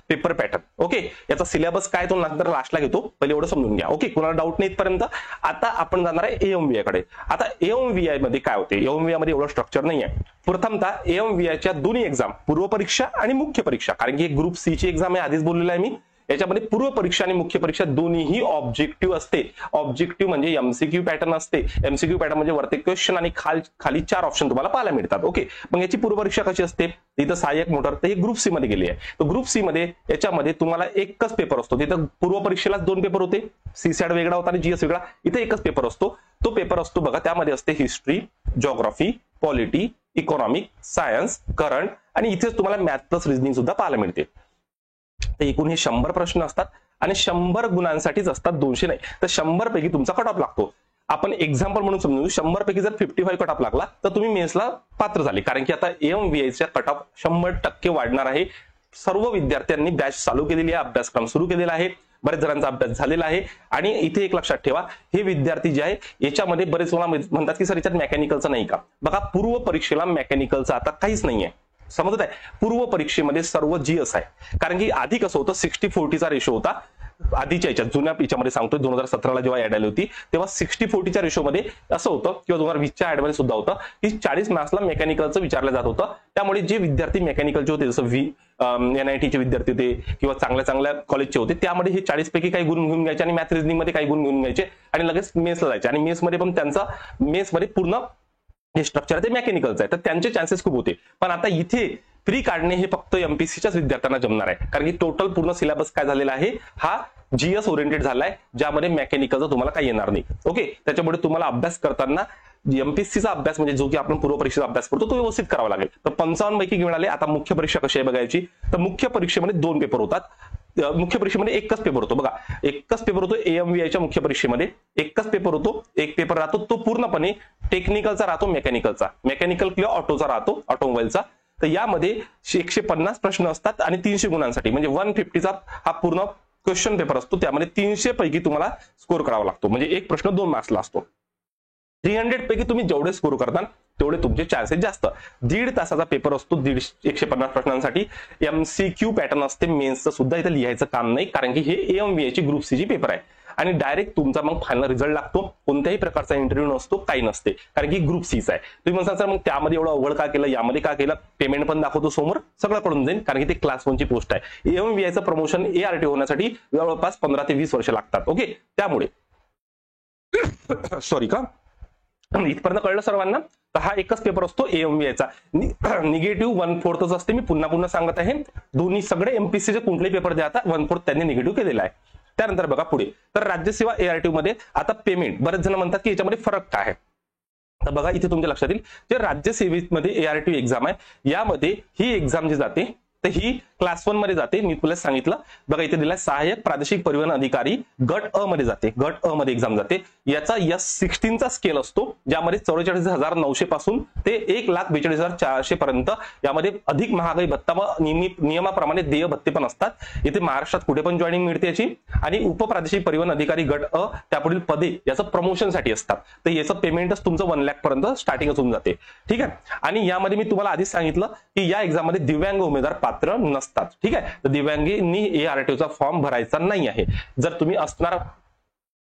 पेपर पॅटर्न. ओके, याचा सिलेबस काय तो नंतर लास्टला घेतो, पहिले एवढं समजून घ्या. ओके, कुणाला डाऊट नाही इथपर्यंत. आता आपण जाणार आहे एएमव्हीआय कडे. आता एएमव्हीआय मध्ये काय होते, एएमव्हीआय मध्ये एवढं स्ट्रक्चर नाही आहे. प्रथमतः एएमव्हीआयच्या दोन्ही एक्झाम, पूर्व परीक्षा आणि मुख्य परीक्षा, कारण की ग्रुप सी ची एक्झाम आहे, आधीच बोललेलं आहे मी. याच्यामध्ये पूर्व परीक्षा आणि मुख्य परीक्षा दोन्हीही ऑब्जेक्टिव्ह असते. ऑब्जेक्टिव्ह म्हणजे एमसीक्यू पॅटर्न असते. एमसीक्यू पॅटर्न म्हणजे वरती क्वेश्चन आणि खाली 4 ऑप्शन तुम्हाला पाहायला मिळतात. ओके, मग याची पूर्व परीक्षा कशी असते, इथं सहाय्यक मोटर, तर हे ग्रुप सी मध्ये गेली आहे. तर ग्रुप सी मध्ये याच्यामध्ये तुम्हाला एकच पेपर असतो. तिथं पूर्व परीक्षेलाच 2 पेपर होते, सीसॅट वेगळा होता आणि जीएस वेगळा. इथे एकच पेपर असतो. तो पेपर असतो बघा, त्यामध्ये असते history, geography, polity, economic, science, current आणि इथेच तुम्हाला मॅथ प्लस रिझनिंग सुद्धा पाहायला मिळते. तर एकूण हे 100 प्रश्न असतात आणि 100 गुणांसाठीच असतात, 200 नाही. तर 100 पैकी तुमचा कट ऑफ लागतो. आपण एक्झाम्पल म्हणून समजू, 100 पैकी जर 55 कट ऑफ लागला तर तुम्ही मेन्सला पात्र झाले, कारण की आता एएमव्हीआयचा कट ऑफ 100% वाढणार आहे. सर्व विद्यार्थ्यांनी बॅच चालू केलेली आहे, अभ्यासक्रम सुरू केलेला आहे, बरेच जणांचा अभ्यास झालेला आहे. आणि इथे एक लक्षात ठेवा, हे विद्यार्थी जे आहे याच्यामध्ये बरेच म्हणतात की सर याच्यात मेकॅनिकलचं नाही का. बघा, पूर्व परीक्षेला मेकॅनिकलचं आता काहीच नाहीये, समजत आहे. पूर्व परीक्षेमध्ये सर्व जीएस आहे, कारण की आधी कसं होतं 60-40 चा रेशो होता. आधीच्या याच्यात जुन्या याच्यामध्ये सांगतोय 2017ला जेव्हा ऍड आली होती तेव्हा 60-40च्या रेशोमध्ये असं होतं, किंवा 2020च्या ऍडमध्ये सुद्धा होतं की 40 मार्क्सला मेकॅनिकलचं विचारलं जात होतं. त्यामुळे जे विद्यार्थी मेकॅनिकलचे होते, जसं NITचे विद्यार्थी होते किंवा चांगल्या कॉलेजचे होते, त्यामध्ये हे 40 पैकी काही गुण घेऊन घ्यायचे आणि मॅथ रिझनिंग मध्ये काही गुण घेऊन घ्यायचे आणि लगेच मेसला जायचे. आणि मेसमध्ये पण त्यांचा मेसमध्ये पूर्ण हे स्ट्रक्चर आहे ते मेकॅनिकलचं आहे, तर त्यांचे चान्सेस खूप होते. पण आता इथे फ्री काढणे हे फक्त MPSCच्याच विद्यार्थ्यांना जमणार आहे, कारण की टोटल पूर्ण सिलेबस काय झालेला आहे, हा GS ओरिएंटेड झालाय, ज्यामध्ये मेकॅनिकलचं तुम्हाला काही येणार नाही. ओके, त्याच्यामुळे तुम्हाला अभ्यास करताना MPSCचा अभ्यास म्हणजे जो की आपण पूर्व परीक्षेचा अभ्यास करतो तो व्यवस्थित करावा लागेल. तर 55 पैकी मिळाले. आता मुख्य परीक्षा कशी आहे बघायची, तर मुख्य परीक्षेमध्ये 2 पेपर होतात. मुख्य परीक्षेमध्ये एकच पेपर होतो. बघा, एकच पेपर होतो AMVIच्या मुख्य परीक्षेमध्ये, एकच पेपर होतो. एक पेपर राहतो तो पूर्णपणे टेक्निकलचा राहतो, मेकॅनिकल किंवा ऑटोचा राहतो, ऑटोमोबाईलचा. तर यामध्ये 150 प्रश्न असतात आणि 300 गुणांसाठी म्हणजे 150चा हा पूर्ण क्वेश्चन पेपर असतो. त्यामध्ये 300 पैकी तुम्हाला स्कोर करावा लागतो, म्हणजे एक प्रश्न 2 मार्क्सला असतो. 300 पैकी तुम्ही जेवढे स्कोर करता तेवढे तुमचे चान्सेस जास्त. 1.5 तासाचा पेपर असतो 150 प्रश्नांसाठी. MCQ पॅटर्न असते. मेन्सचं सुद्धा इथे लिहायचं काम नाही, कारण की हे AMVIची ग्रुप C ची पेपर आहे आणि डायरेक्ट तुमचा मग फायनल रिझल्ट लागतो. कोणत्याही प्रकारचा इंटरव्ह्यू नसतो, काही नसते, कारण की ग्रुप Cचा आहे. तुम्ही म्हणता सर मग त्यामध्ये एवढं अवघड का केलं, यामध्ये का केलं, पेमेंट पण दाखवतो समोर, सगळं पडून जाईल, कारण की ते क्लास 1ची पोस्ट आहे. AMVIचं प्रमोशन ART होण्यासाठी जवळपास 15 ते 20 वर्ष लागतात. ओके, त्यामुळे सॉरी का इथपर्यंत कळलं सर्वांना. तर हा एकच पेपर असतो AMVIचा. निगेटिव्ह 1/4 असते. मी पुन्हा सांगत आहे, दोन्ही सगळे MPSCचे कुठलेही पेपर द्या आता 1/4 त्यांनी निगेटिव्ह केलेला आहे. त्यानंतर बघा पुढे, तर राज्यसेवा ART मध्ये आता पेमेंट, बरेच जण म्हणतात की याच्यामध्ये फरक काय आहे. तर बघा इथे तुमच्या लक्षात येईल, जे राज्यसेवेमध्ये ART एक्झाम आहे, यामध्ये ही एक्झाम जी जाते तर ही क्लास 1 मध्ये जाते. मी तुला सांगितलं बघा, इथे दिलाय सहाय्यक प्रादेशिक परिवहन अधिकारी गट अ मध्ये जाते, गट अ मध्ये एक्झाम जाते. याचा S16 चा स्केल असतो, ज्यामध्ये 44,900 पासून ते 1,42,400 पर्यंत यामध्ये अधिक महागाई भत्ता व नियमाप्रमाणे देय भत्ते पण असतात. इथे महाराष्ट्रात कुठे पण जॉईनिंग मिळते याची. आणि उपप्रादेशिक परिवहन अधिकारी गट अ त्यापुढील पदे याचं प्रमोशनसाठी असतात. तर याचं पेमेंटच तुमचं 1 लाख पर्यंत स्टार्टिंगच होऊन जाते. ठीक आहे. आणि यामध्ये मी तुम्हाला आधीच सांगितलं की या एक्झाम मध्ये दिव्यांग उमेदवार पात्र नसतात. ठीक आहे, तर दिव्यांगींनी ARTचा फॉर्म भरायचा नाही आहे. जर तुम्ही असणार,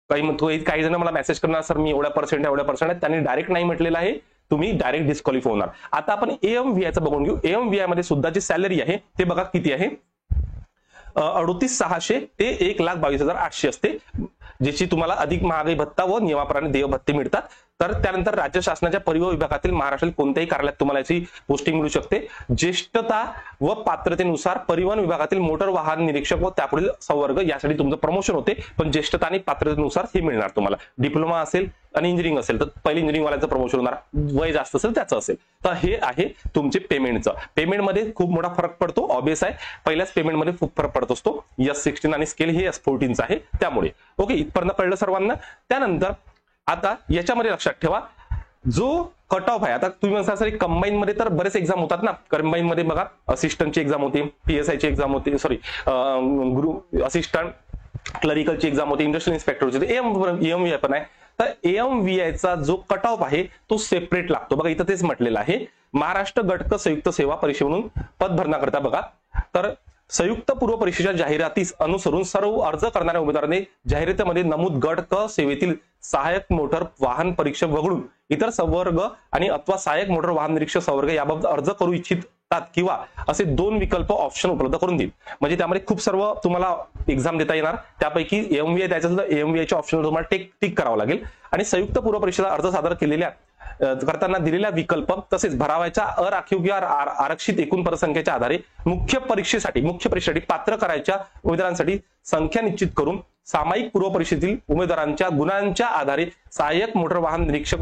काही जण मला मेसेज करणार सर मी एवढ्या पर्सेंट आहे, त्यांनी डायरेक्ट नाही म्हटलेलं आहे, तुम्ही डायरेक्ट डिस्क्वालिफाय होणार. आता आपण AMVIचं बघून घेऊ. AMVI मध्ये सुद्धा जी सॅलरी आहे ते बघा किती आहे, 38,600 ते 1,22,800 असते, ज्याची तुम्हाला अधिक महागाई भत्ता व नियमाप्रमाणे देय भत्ते मिळतात. तर त्यानंतर राज्य शासनाच्या परिवहन विभागातील महाराष्ट्रातील कोणत्याही कार्यालयात तुम्हाला याची पोस्टिंग मिळू शकते. ज्येष्ठता व पात्रतेनुसार परिवहन विभागातील मोटर वाहन निरीक्षक व त्यापुढील संवर्ग यासाठी तुमचं प्रमोशन होते, पण ज्येष्ठता आणि पात्रतेनुसार हे मिळणार तुम्हाला. डिप्लोमा असेल आणि इंजिनिअरिंग असेल तर पहिले इंजिनिअरिंग वाल्याचं प्रमोशन होणार, वय जास्त असेल त्याचं असेल. तर हे आहे तुमचे पेमेंटचं. पेमेंटमध्ये खूप मोठा फरक पडतो, ऑब्वियस आहे, पहिल्याच पेमेंटमध्ये खूप फरक पडत असतो. S16 आणि स्केल हे S14 आहे, त्यामुळे. ओके, इथपर्यंत कळलं सर्वांना. त्यानंतर आता याच्यामध्ये लक्षात ठेवा, जो कट ऑफ आहे, आता तुम्ही म्हणता सर कंबाईन मध्ये तर बरेच एक्झाम होतात ना. कंबाईन मध्ये बघा असिस्टंटची एक्झाम होती, PSIची एक्झाम होती, ग्रुप असिस्टंट क्लरिकलची एक्झाम होती, इंडस्ट्रियल इन्स्पेक्टरची होती, AMVI पण आहे. तर AMVIचा जो कट ऑफ आहे तो सेपरेट लागतो. बघा इथं तेच म्हटलेलं आहे, महाराष्ट्र गटक संयुक्त सेवा परीक्षा म्हणून पद भरण्याकरता बघा, तर संयुक्त पूर्व परीक्षेच्या जाहिरातीस अनुसरून सर्व अर्ज करणाऱ्या उमेदवारांनी जाहिरातीमध्ये नमूद गट क सेवेतील सहाय्यक मोटर वाहन परीक्षक वगळून इतर संवर्ग आणि अथवा सहाय्यक मोटर वाहन निरीक्षक संवर्ग याबाबत अर्ज करू इच्छितात किंवा असे 2 विकल्प ऑप्शन उपलब्ध करून देईल. म्हणजे त्यामध्ये खूप सर्व तुम्हाला एक्झाम देता येणार, त्यापैकी AMVI द्यायचं असेल तर AMVIच्या ऑप्शन तुम्हाला टिक करावं लागेल. आणि संयुक्त पूर्व परीक्षेचा अर्ज सादर केलेल्या करताना दिलेल्या विकल्प तसेच भरावाच्या अराखीव किंवा आरक्षित एकूण पदसंख्येच्या आधारे मुख्य परीक्षेसाठी पात्र करायच्या उमेदवारांसाठी संख्या निश्चित करून सामायिक पूर्व परीक्षेतील उमेदवारांच्या गुणांच्या आधारे सहाय्यक मोटर वाहन निरीक्षक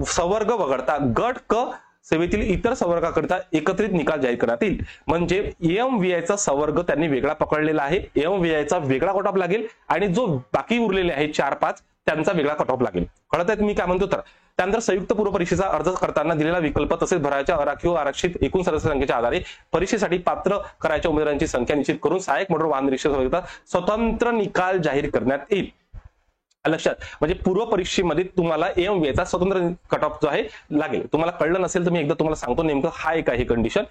संवर्ग वगळता गट क सेवेतील इतर संवर्गाकरिता एकत्रित निकाल जाहीर करण्यात येईल. म्हणजे AMVIचा संवर्ग त्यांनी वेगळा पकडलेला आहे, AMVIचा वेगळा कट ऑफ लागेल आणि जो बाकी उरलेले आहे 4-5 त्यांचा वेगळा कट ऑफ लागेल. कळत आहे मी काय म्हणतो. तर त्यानंतर संयुक्त पूर्व परीक्षेचा अर्ज करताना दिलेला विकल्प तसेच भरायच्या अराखीव आरक्षित एकूण सदस्य संख्येच्या आधारे परीक्षेसाठी पात्र करायच्या उमेदवारांची संख्या निश्चित करून सहाय्यक मोटर वाहन निरीक्षक स्वतंत्र निकाल जाहीर करण्यात येईल. लक्षात, म्हणजे पूर्व परीक्षेमध्ये तुम्हाला AMVIचा स्वतंत्र कट ऑफ जो आहे लागेल. तुम्हाला कळलं नसेल तर मी एकदा तुम्हाला सांगतो नेमकं हा एक आहे कंडिशन.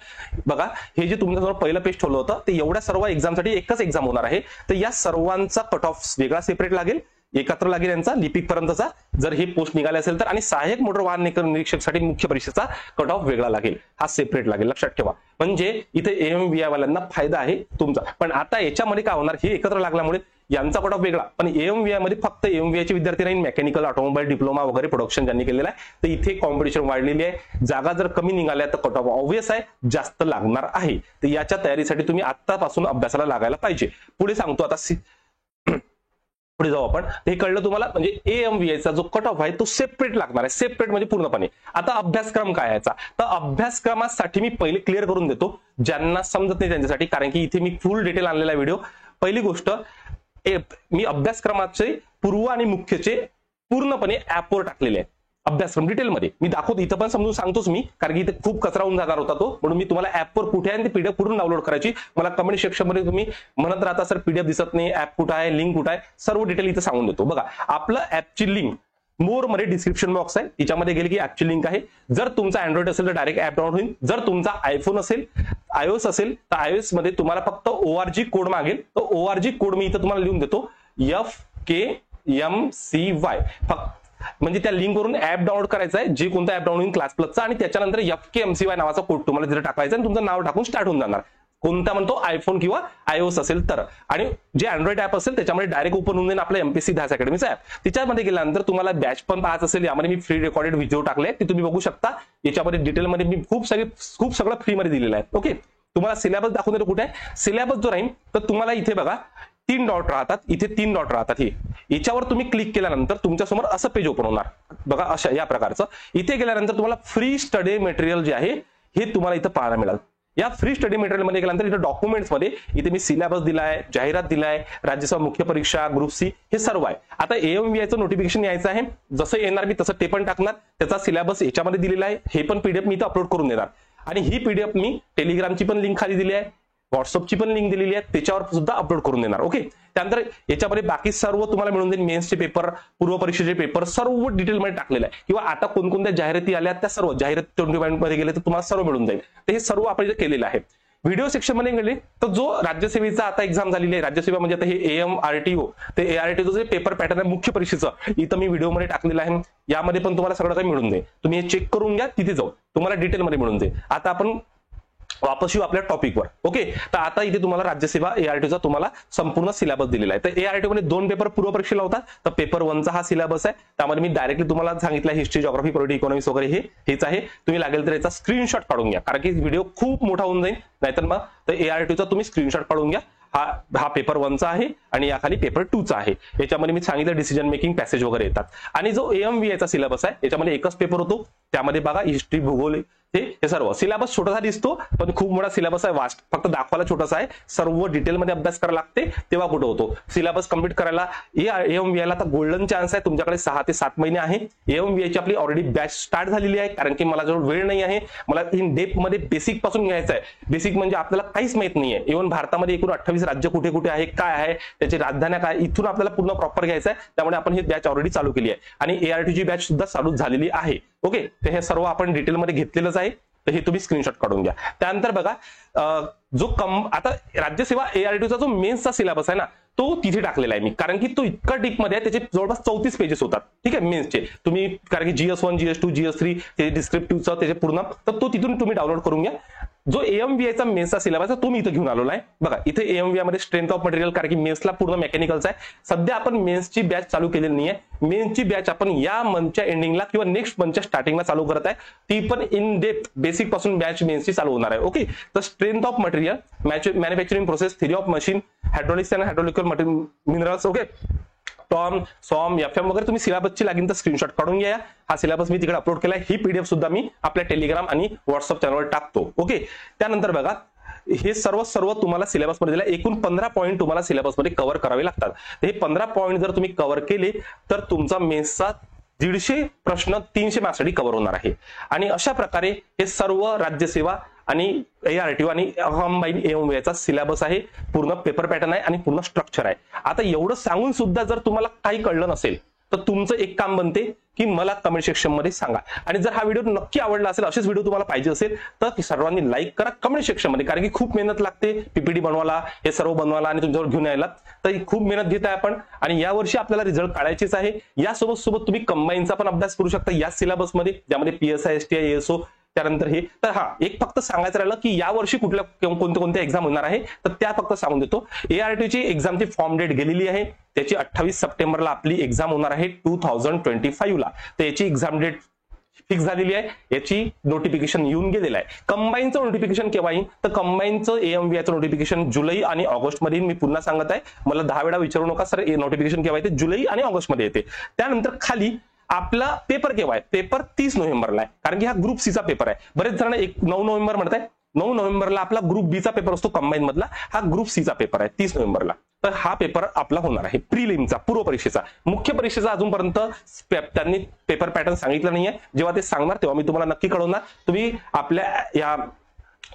बघा, हे जे तुमच्यासमोर पहिलं पेज ठेवलं होतं ते एवढ्या सर्व एक्झामसाठी एकच एक्झाम होणार आहे. तर या सर्वांचा कट ऑफ वेगळा सेपरेट लागेल, एकत्र लागेल यांचा लिपिक पर्यंतचा, जर हे पोस्ट निघाले असेल तर. आणि सहाय्यक मोटर वाहन निरीक्षकसाठी मुख्य परीक्षेचा कट ऑफ वेगळा लागेल, हा सेपरेट लागेल. लक्षात ठेवा, म्हणजे इथे AMVI वाल्यांना फायदा आहे तुमचा. पण आता याच्यामध्ये काय होणार, हे एकत्र लागल्यामुळे यांचा कट ऑफ वेगळा, पण AMVI मध्ये फक्त AMVIचे विद्यार्थी नाही, मेकॅनिकल, ऑटोमोबाईल, डिप्लोमा वगैरे प्रोडक्शन ज्यांनी केलेला आहे, तर इथे कॉम्पिटिशन वाढलेली आहे. जागा जर कमी निघाल्या तर कट ऑफ ऑब्वियस आहे जास्त लागणार आहे. तर याच्या तयारीसाठी तुम्ही आतापासून अभ्यासाला लागायला पाहिजे. पुढे सांगतो आता, पुढे जाऊ आपण. हे कळलं तुम्हाला, म्हणजे AMVIचा जो कट ऑफ आहे तो सेपरेट लागणार आहे. सेपरेट म्हणजे पूर्णपणे. आता अभ्यासक्रम काय याचा, तर अभ्यासक्रमासाठी मी पहिले क्लिअर करून देतो ज्यांना समजत नाही त्यांच्यासाठी, कारण की इथे मी फुल डिटेल आणलेला व्हिडिओ. पहिली गोष्ट, मी अभ्यासक्रमाचे पूर्व आणि मुख्यचे पूर्णपणे ऍपवर टाकलेले आहे. अभ्यासक्रम डिटेलमध्ये मी दाखवतो, इथं पण समजून सांगतोच मी, कारण की इथे खूप कचरा होऊन जाणार होता तो, म्हणून मी तुम्हाला ऍपवर कुठे आहे ते PDF कुठून डाउनलोड करायची. मला कमेंट सेक्शन मध्ये तुम्ही म्हणत राहता सर PDF दिसत नाही, ऍप कुठं आहे, लिंक कुठं आहे, सर्व डिटेल इथं सांगून देतो. बघा, आपलं ऍपची लिंक मोर मध्ये डिस्क्रिप्शन बॉक्स आहे, त्याच्यामध्ये गेले की ऍपची लिंक आहे. जर तुमचा अँड्रॉइड असेल तर डायरेक्ट ऍप डाउनलोड होईल. जर तुमचा आयफोन असेल, iOS असेल तर iOS मध्ये तुम्हाला फक्त ORG कोड मागेल. तो ORG कोड मी इथं तुम्हाला लिहून देतो, FKMCY. फक्त म्हणजे त्या लिंक वरून ऍप डाउनलोड करायचं आहे, जे कोणतं ऍप डाउनलोड क्लास प्लसचा, आणि त्याच्यानंतर FKMCY नावाचा कोड तुम्हाला तिथे टाकायचा आणि तुमचं नाव टाकून स्टार्ट होऊन जाणार. कोणता म्हणतो, आयफोन किंवा iOS असेल तर. आणि जे अँड्रॉइड ऍप असेल त्याच्यामध्ये डायरेक्ट ओपन होऊन जाईल आपलं MPSC 10 अकॅडमीचा ऍप. त्याच्यामध्ये गेल्यानंतर तुम्हाला बॅच पण पाहायचं असेल, यामध्ये मी फ्री रेकॉर्डेड व्हिडिओ टाकले, ते तुम्ही बघू शकता. याच्यामध्ये डिटेलमध्ये मी खूप सगळं फ्रीमध्ये दिलेलं आहे. ओके, तुम्हाला सिलेबस दाखवून देतो. कुठे आहे सिलेबस जो राहील, तर तुम्हाला इथे बघा 3 डॉट राहतात, इथे 3 डॉट राहतात. हे याच्यावर तुम्ही क्लिक केल्यानंतर तुमच्यासमोर असं पेज ओपन होणार. बघा, अशा या प्रकारचं. इथे गेल्यानंतर तुम्हाला फ्री स्टडी मटेरियल जे आहे हे तुम्हाला इथं पाहायला मिळेल. या फ्री स्टडी मटेरियल मध्ये गेल्यानंतर इथे डॉक्युमेंट्स मध्ये इथे मी सिलेबस दिलाय, जाहिरात दिलाय, राज्यसभा मुख्य परीक्षा, ग्रुप C, हे सर्व आहे. आता AMVIचं नोटिफिकेशन यायचं आहे, जसं येणार मी तसं ते पण टाकणार. त्याचा सिलेबस याच्यामध्ये दिलेला आहे, हे पण PDF मी इथं अपलोड करून देणार. आणि ही PDF मी टेलिग्रामची पण लिंक खाली दिली आहे, व्हॉट्सअपची पण लिंक दिलेली आहे, त्याच्यावर सुद्धा अपलोड करून देणार. ओके, त्यानंतर याच्यामध्ये बाकी सर्व तुम्हाला मिळून जाईल. मेन्सचे पेपर, पूर्व परीक्षेचे पेपर, सर्व डिटेलमध्ये टाकलेलं आहे. किंवा आता कोणकोणत्या जाहिराती आल्या त्या सर्व जाहिरात 20 मध्ये गेले तर तुम्हाला सर्व मिळून जाईल. तर हे सर्व आपण केलेलं आहे. व्हिडिओ सेक्शन मध्ये गेले तर जो राज्यसेवेचा आता एक्झाम झालेली आहे, राज्यसेवा म्हणजे आता हे AMRTO, ते ARTO जे पेपर पॅटर्न आहे मुख्य परीक्षेचं, इथं मी व्हिडिओमध्ये टाकलेलं आहे. यामध्ये पण तुम्हाला सगळं काही मिळून जाईल. तुम्ही हे चेक करून घ्या, तिथे जाऊ तुम्हाला डिटेलमध्ये मिळून जाईल. आता आपण वापस येऊ आपल्या टॉपिकवर. ओके, तर आता इथे तुम्हाला राज्यसेवा ARTOचा तुम्हाला संपूर्ण सिलेबस दिलेला आहे. तर ARTO मध्ये 2 पेपर पूर्व परीक्षेला होतात. तर पेपर 1चा हा सिलेबस आहे, त्यामध्ये मी डायरेक्टली तुम्हाला सांगितलं हिस्ट्री, जॉग्राफी, पॉलिटी, इकॉनॉमिक्स वगैरे हेच आहे. तुम्ही लागेल तर याचा स्क्रीनशॉट काढून घ्या, कारण की व्हिडिओ खूप मोठा होऊन जाईल नाहीतर मग. तर ARTOचा तुम्ही स्क्रीनशॉट काढून घ्या. हा पेपर 1चा आहे आणि याखाली पेपर 2चा आहे. याच्यामध्ये मी सांगितलं डिसिजन मेकिंग, पॅसेज वगैरे येतात. आणि जो AMVIचा सिलेबस आहे याच्यामध्ये एकच पेपर होतो, त्यामध्ये बघा हिस्ट्री, भूगोल, हे सर्व सिलेबस छोटासा दिसतो पण खूप मोठा सिलेबस आहे, वास्ट. फक्त दाखवायला छोटासा आहे, सर्व डिटेलमध्ये अभ्यास करायला लागते तेव्हा कुठं होतो. सिलेबस कंप्लीट करायला AMVIला आता गोल्डन चान्स आहे, तुमच्याकडे 6 ते 7 महिने आहे. AMVIची आपली ऑलरेडी बॅच स्टार्ट झालेली आहे, कारण की मला जवळ वेळ नाही आहे. मला इन डेप्थ मध्ये बेसिक पासून घ्यायचं आहे. बेसिक म्हणजे आपल्याला काहीच माहित नाहीये. इव्हन भारतामध्ये एकूण 28 राज्य कुठे कुठे आहे, काय आहे, त्याची राजधान्या काय, इथून आपल्याला पूर्ण प्रॉपर घ्यायचं आहे. त्यामुळे आपण ही बॅच ऑलरेडी चालू केली आहे आणि ARTची बॅच सुद्धा चालू झालेली आहे. ओके, तर हे सर्व आपण डिटेलमध्ये घेतलेलंच आहे. तर हे तुम्ही स्क्रीनशॉट काढून घ्या. त्यानंतर बघा, जो आता राज्यसेवा ARTचा जो मेन्सचा सिलेबस आहे ना, तो तिथे टाकलेला आहे मी, कारण की तो इतका डीप मध्ये आहे, त्याचे जवळपास 34 पेजेस होतात. ठीक आहे, मेन्सचे. तुम्ही कारण की GS1, GS2, GS3 ते डिस्क्रिप्टिव्हचं त्याचे पूर्ण, तर तो तिथून तुम्ही डाउनलोड करून घ्या. जो AMVIचा मेन्सचा सिलेबस आहे तो मी इथं घेऊन आलेला आहे. बघा, इथे AMVI मध्ये स्ट्रेंथ ऑफ मटेरियल, कारण की मेन्सला पूर्ण मेकॅनिकलचा आहे. सध्या आपण मेन्सची बॅच चालू केलेली नाहीये. मेन्सची बॅच आपण या मंथच्या एंडिंगला किंवा नेक्स्ट मंथच्या स्टार्टिंगला चालू करत आहे. ती पण इन डेप्थ बेसिक पासून बॅच मेन्सची चालू होणार आहे. ओके, तर strength of material, manufacturing process, theory of machine, hydraulics and hydraulical minerals, okay, TOM, SOM, FM वगैरे तुम्ही सिलेबसची लागेल तर स्क्रीनशॉट काढून घ्या. हा सिलेबस मी तिकडे अपलोड केलाय. ही PDF सुद्धा मी आपल्या टेलिग्राम आणि व्हॉट्सअप चॅनलवर टाकतो. ओके, त्यानंतर बघा, हे सर्व तुम्हाला सिलेबस मध्ये दिला. एकूण 15 पॉईंट तुम्हाला सिलेबस मध्ये कव्हर करावे लागतात. हे 15 पॉईंट जर तुम्ही कव्हर केले तर तुमचा मेन्सचा 150 प्रश्न 300 मार्क्ससाठी कव्हर होणार आहे. आणि अशा प्रकारे हे सर्व राज्यसेवा आणि ARTO आणि कंबाईन AMVIचा सिलेबस आहे, पूर्ण पेपर पॅटर्न आहे आणि पूर्ण स्ट्रक्चर आहे. आता एवढं सांगून सुद्धा जर तुम्हाला काही कळलं नसेल तर तुमचं एक काम बनते की मला कमेंट सेक्शन मध्ये सांगा. आणि जर हा व्हिडिओ नक्की आवडला असेल, असेच व्हिडिओ तुम्हाला पाहिजे असेल तर सर्वांनी लाईक करा कमेंट सेक्शन मध्ये, कारण की खूप मेहनत लागते PPT बनवायला, हे सर्व बनवायला आणि तुमच्यावर घेऊन यायला, तर खूप मेहनत घेत आहे आपण. आणि यावर्षी आपल्याला रिझल्ट काढायचेच आहे. यासोबत सोबत तुम्ही कंबाईनचा पण अभ्यास करू शकता या सिलेबस मध्ये, ज्यामध्ये PSI STI ASO त्यानंतर हे. तर हा एक फक्त सांगायचं राहिलं की यावर्षी कुठल्या कोणत्या एक्झाम होणार आहे तर त्या फक्त सांगून देतो. ARTO ची एक्झामची फॉर्म डेट गेलेली आहे, त्याची 28 सप्टेंबरला आपली एक्झाम होणार आहे 2025 ला. तर याची एक्झाम डेट फिक्स झालेली आहे, याची नोटिफिकेशन येऊन गेलेलं आहे. कंबाईनचं नोटिफिकेशन केव्हा येईल तर कंबाईनचं AMVIचं नोटिफिकेशन जुलै आणि ऑगस्ट मध्ये. मी पुन्हा सांगत आहे, मला 10 वेळा विचारू नका सर नोटिफिकेशन केव्हा येते, जुलै आणि ऑगस्ट मध्ये येते. त्यानंतर खाली आपला पेपर केव्हा आहे, पेपर 30 नोव्हेंबरला आहे, कारण की हा ग्रुप सी चा पेपर आहे. बरेच जण 9 नोव्हेंबर म्हणताय, 9 नोव्हेंबरला आपला ग्रुप बी चा पेपर असतो कंबाईन मधला, हा ग्रुप सी चा पेपर आहे 30 नोव्हेंबरला. तर हा पेपर आपला होणार आहे प्रिलिमचा, पूर्व परीक्षेचा. मुख्य परीक्षेचा अजूनपर्यंत त्यांनी पेपर पॅटर्न सांगितलं नाहीये, जेव्हा ते सांगणार तेव्हा मी तुम्हाला नक्की कळवणार. तुम्ही आपल्या या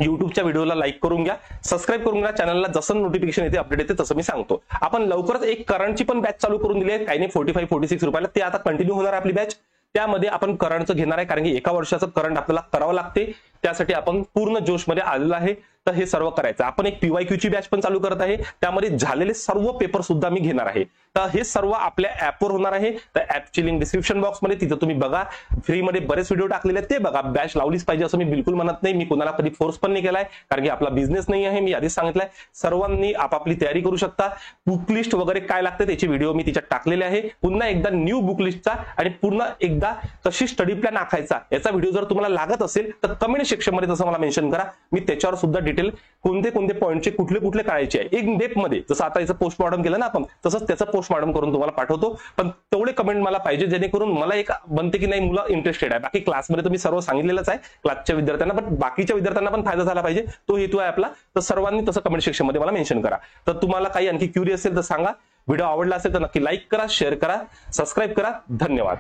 युट्यूबच्या व्हिडिओला लाईक करून घ्या, सबस्क्राईब करून घ्या चॅनलला, जसं नोटिफिकेशन येते अपडेट येते तसं मी सांगतो. आपण लवकरच एक करंटची पण बॅच चालू करून दिली आहे, काही नाही 45-46 रुपयाला. ते आता कंटिन्यू होणार आहे आपली बॅच. त्यामध्ये आपण करंटचं घेणार आहे, कारण की एका वर्षाचं करंट आपल्याला करावं लागते. त्यासाठी आपण पूर्ण जोशमध्ये आलेलो आहे. तर हे सर्व करायचं. आपण एक PYQ ची बॅच पण चालू करत आहे, त्यामध्ये झालेले सर्व पेपर सुद्धा मी घेणार आहे. तर हे सर्व आपल्या ऍपवर होणार आहे. तर ऍपची लिंक डिस्क्रिप्शन बॉक्समध्ये, तिथं तुम्ही बघा. फ्रीमध्ये बरेच व्हिडिओ टाकलेले आहेत, ते बघा. बॅच लावलीच पाहिजे असं मी बिलकुल म्हणत नाही, मी कोणाला कधी फोर्स पण नाही केलाय, कारण की आपला बिझनेस नाही आहे. मी आधीच सांगितलंय, सर्वांनी आपापली तयारी करू शकता. बुक लिस्ट वगैरे काय लागते त्याची व्हिडिओ मी तिच्यात टाकलेले आहे. पुन्हा एकदा न्यू बुक लिस्टचा आणि पुन्हा एकदा कशी स्टडी प्लॅन आखायचा याचा व्हिडिओ जर तुम्हाला लागत असेल तर कमेंट सेक्शन मध्ये तसं मला मेन्शन करा. मी त्याच्यावर सुद्धा डिटेल कोणते पॉईंटचे कुठले काढायचे आहे एक डेप मध्ये, जसं आता याचं पोस्टमॉर्टम केलं ना आपण, तसंच त्याचं पोस्टमॉर्टम करून तुम्हाला पाठवतो. पण तेवढे कमेंट मला पाहिजे जेणेकरून मला एक बनते की नाही मुलं इंटरेस्टेड आहे. बाकी क्लासमध्ये तुम्ही सर्व सांगितलेलंच आहे क्लासच्या विद्यार्थ्यांना, पण बाकीच्या विद्यार्थ्यांना पण फायदा झाला पाहिजे, तो हेतू आहे आपला. तर सर्वांनी तसं कमेंट सेक्शन मध्ये मला मेन्शन करा. तर तुम्हाला काही आणखी क्युरी असेल तर सांगा. व्हिडिओ आवडला असेल तर नक्की लाईक करा, शेअर करा, सबस्क्राईब करा. धन्यवाद.